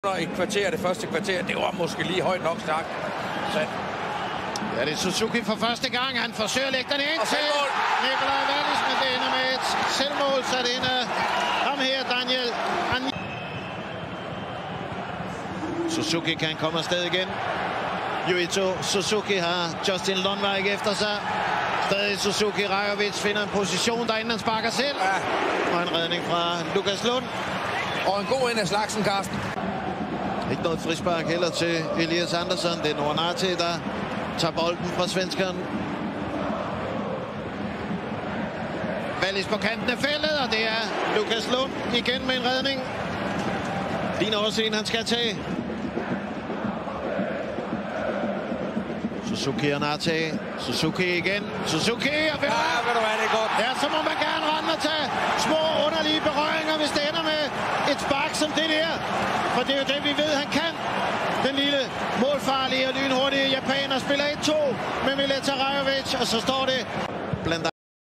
I kvarter, det første kvarter, det var måske lige højt nok sagt. Ja, det er Suzuki for første gang. Han forsøger at lægge den ind til Nikolaj Wallis, men det ender med et selvmål, så det ender ham her, Daniel. Suzuki kan komme afsted igen. Yuito Suzuki har Justin Lundvik efter sig. Stadig Suzuki. Rajovic finder en position derinde, han sparker selv. Ja. Og en redning fra Lukas Lund. Og en god ind af slagsen, Carsten. Ikke noget frispark heller til Elias Andersson. Det er Nuanate, der tager bolden fra svenskeren. Wallis på kanten af feltet, og det er Lukas Lund igen med en redning. Ligner også en, han skal tage. Suzuki og Nate. Suzuki igen. Suzuki og ved du hvad, det er godt. Ja, så må man gerne rende og tage små underlige berøringer, hvis det ender med et spark som det der. For det er jo det, vi ved, han kan. Den lille målfarlige og lynhurtige japaner spiller 1-2 med Mileta Rajovic, og så står det blandt